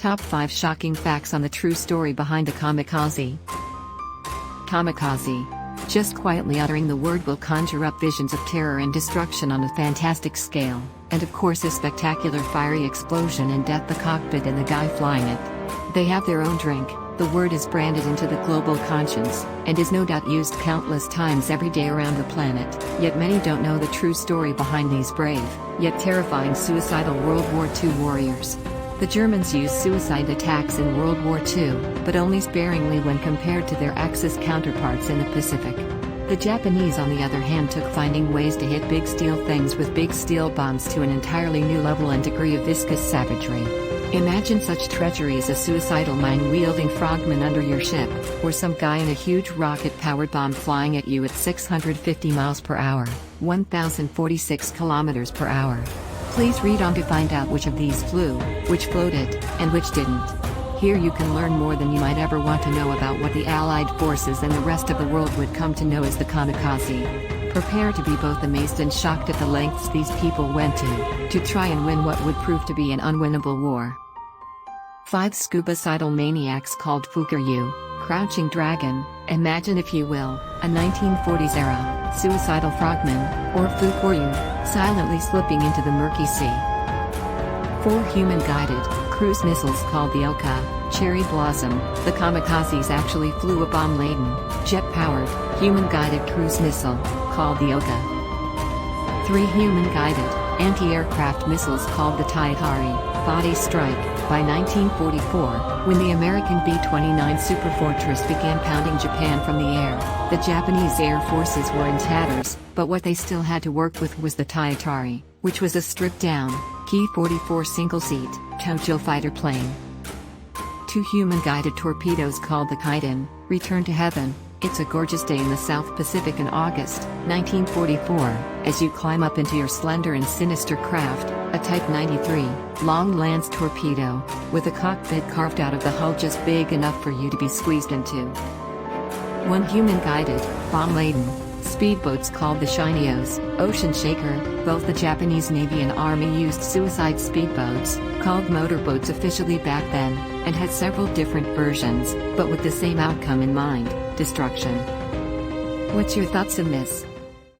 Top 5 Shocking Facts on the True Story Behind the Kamikaze. Kamikaze. Just quietly uttering the word will conjure up visions of terror and destruction on a fantastic scale, and of course a spectacular fiery explosion and death, the cockpit and the guy flying it. They have their own drink. The word is branded into the global conscience, and is no doubt used countless times every day around the planet, yet many don't know the true story behind these brave, yet terrifying suicidal World War II warriors. The Germans used suicide attacks in World War II, but only sparingly when compared to their Axis counterparts in the Pacific. The Japanese, on the other hand, took finding ways to hit big steel things with big steel bombs to an entirely new level and degree of viscous savagery. Imagine such treachery as a suicidal mine-wielding frogman under your ship, or some guy in a huge rocket-powered bomb flying at you at 650 miles per hour, 1,046 kilometers per hour. Please read on to find out which of these flew, which floated, and which didn't. Here you can learn more than you might ever want to know about what the Allied forces and the rest of the world would come to know as the Kamikaze. Prepare to be both amazed and shocked at the lengths these people went to try and win what would prove to be an unwinnable war. 5 Scuba-cidal maniacs called Fukuryu, Crouching Dragon. Imagine, if you will, a 1940s era suicidal frogman, or Fukuryu, silently slipping into the murky sea. 4 human-guided cruise missiles called the Oka, Cherry Blossom. The Kamikazes actually flew a bomb-laden, jet-powered, human-guided cruise missile, called the Oka. 3 human-guided, anti-aircraft missiles called the Taitari, Body Strike. By 1944, when the American B-29 Superfortress began pounding Japan from the air, the Japanese air forces were in tatters, but what they still had to work with was the Taitari, which was a stripped-down, Ki-44 single-seat, Tojo fighter plane. 2 human-guided torpedoes called the Kaiden, returned to heaven. It's a gorgeous day in the South Pacific in August, 1944, as you climb up into your slender and sinister craft, a Type 93, long lance torpedo, with a cockpit carved out of the hull just big enough for you to be squeezed into. 1 human-guided, bomb-laden, speedboats called the Shineos, Ocean Shaker. Both the Japanese Navy and Army used suicide speedboats, called motorboats officially back then, and had several different versions, but with the same outcome in mind: destruction. What's your thoughts on this?